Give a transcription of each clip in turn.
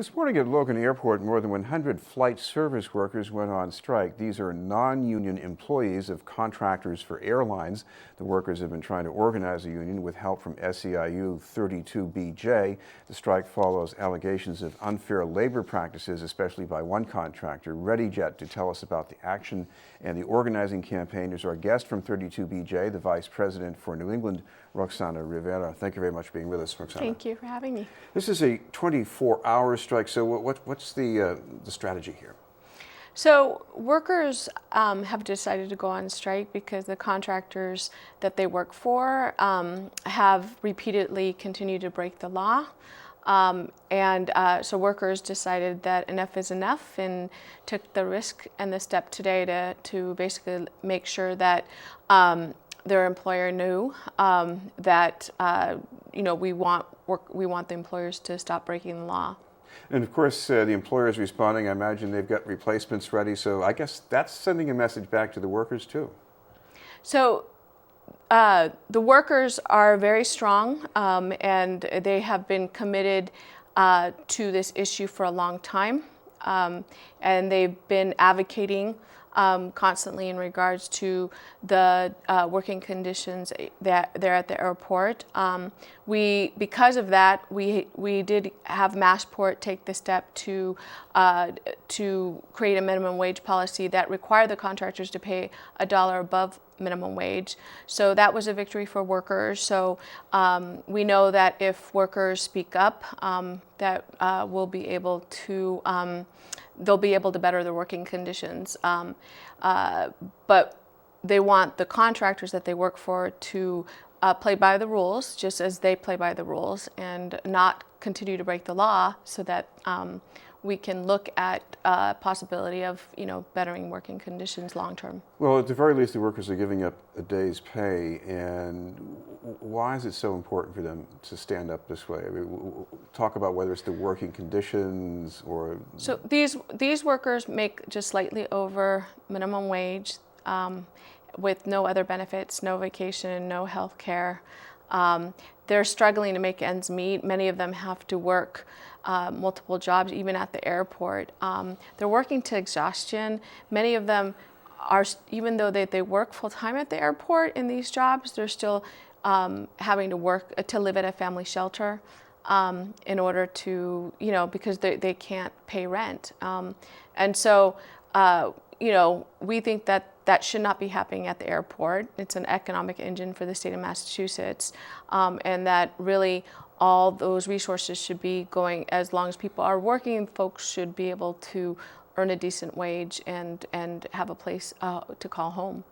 This morning at Logan Airport, more than 100 flight service workers went on strike. These are non-union employees of contractors for airlines. The workers have been trying to organize a union with help from SEIU 32BJ. The strike follows allegations of unfair labor practices, especially by one contractor, ReadyJet. To tell us about the action and the organizing campaign is our guest from 32BJ, the Vice President for New England, Roxana Rivera. Thank you very much for being with us, Roxana. Thank you for having me. This is a 24-hour strike, so what's the strategy here? So workers have decided to go on strike because the contractors that they work for have repeatedly continued to break the law. So workers decided that enough is enough and took the risk and the step today to basically make sure that their employer knew that we want the employers to stop breaking the law. And of course, the employer is responding. I imagine they've got replacements ready. So I guess that's sending a message back to the workers too. So the workers are very strong, and they have been committed to this issue for a long time, and they've been advocating constantly in regards to the working conditions that they're at the airport. Because of that, we did have Massport take the step to create a minimum wage policy that required the contractors to pay $1 above minimum wage. So that was a victory for workers. So we know that if workers speak up, that we'll be able to they'll be able to better their working conditions. But they want the contractors that they work for to play by the rules, just as they play by the rules, and not continue to break the law, so that we can look at possibility of bettering working conditions long term. Well, at the very least, the workers are giving up a day's pay, and why is it so important for them to stand up this way? I mean, talk about whether it's the working conditions or... So these workers make just slightly over minimum wage, with no other benefits, no vacation, no health care. They're struggling to make ends meet. Many of them have to work multiple jobs, even at the airport. They're working to exhaustion. Many of them are, even though they work full-time at the airport in these jobs, they're still having to work to live at a family shelter in order to, because they can't pay rent. And so, we think that should not be happening at the airport. It's an economic engine for the state of Massachusetts, and that really all those resources should be going, as long as people are working, folks should be able to earn a decent wage and have a place to call home.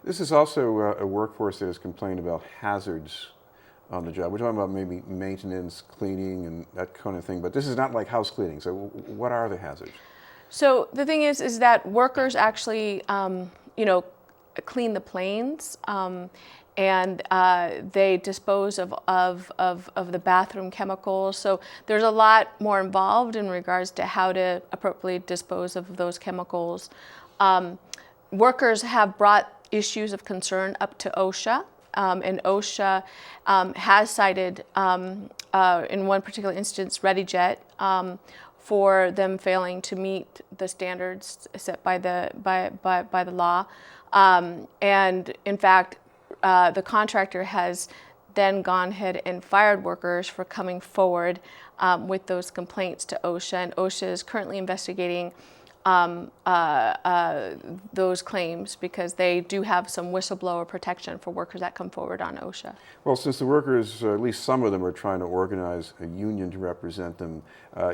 This is also a workforce that has complained about hazards on the job. We're talking about maybe maintenance, cleaning, and that kind of thing, but this is not like house cleaning. So what are the hazards? So the thing is that workers actually, clean the planes, and they dispose of the bathroom chemicals. So there's a lot more involved in regards to how to appropriately dispose of those chemicals. Workers have brought issues of concern up to OSHA, and OSHA has cited, in one particular instance, ReadyJet, for them failing to meet the standards set by the law. And in fact, the contractor has then gone ahead and fired workers for coming forward with those complaints to OSHA, and OSHA is currently investigating those claims because they do have some whistleblower protection for workers that come forward on OSHA. Well, since the workers, at least some of them, are trying to organize a union to represent them,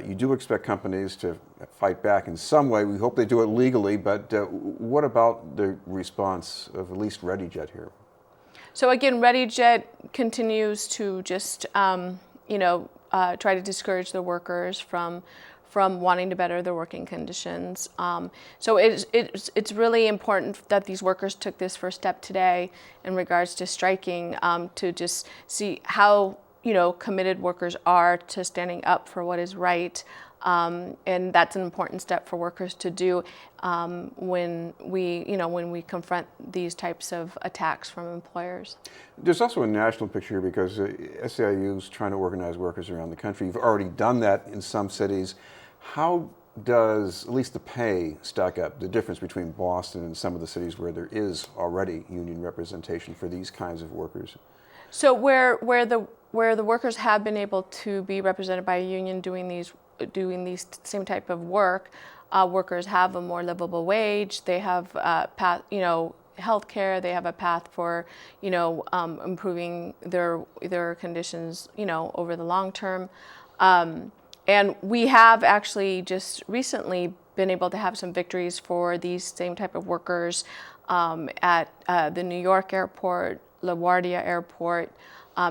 you do expect companies to fight back in some way. We hope they do it legally, but what about the response of at least ReadyJet here? So again, ReadyJet continues to just, try to discourage the workers from wanting to better their working conditions. So it's really important that these workers took this first step today in regards to striking, to just see how committed workers are to standing up for what is right. And that's an important step for workers to do when we confront these types of attacks from employers. There's also a national picture because SEIU is trying to organize workers around the country. You've already done that in some cities. How does at least the pay stack up, the difference between Boston and some of the cities where there is already union representation for these kinds of workers? So where the workers have been able to be represented by a union doing these same type of work, workers have a more livable wage. They have path, health care. They have a path for improving their conditions over the long term. And we have actually just recently been able to have some victories for these same type of workers at the New York airport, LaGuardia Airport,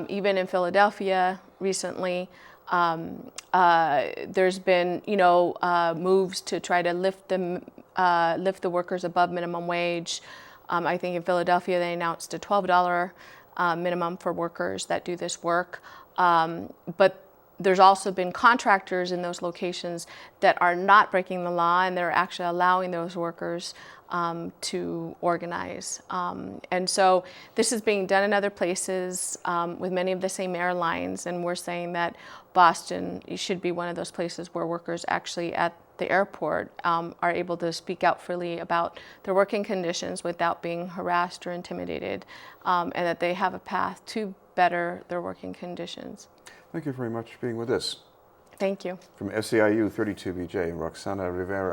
even in Philadelphia recently. There's been moves to try to lift the workers above minimum wage. I think in Philadelphia they announced a $12 minimum for workers that do this work. But there's also been contractors in those locations that are not breaking the law, and they're actually allowing those workers to organize. And so this is being done in other places with many of the same airlines, and we're saying that Boston should be one of those places where workers actually at the airport are able to speak out freely about their working conditions without being harassed or intimidated, and that they have a path to better their working conditions. Thank you very much for being with us. Thank you. From SEIU 32BJ, Roxana Rivera.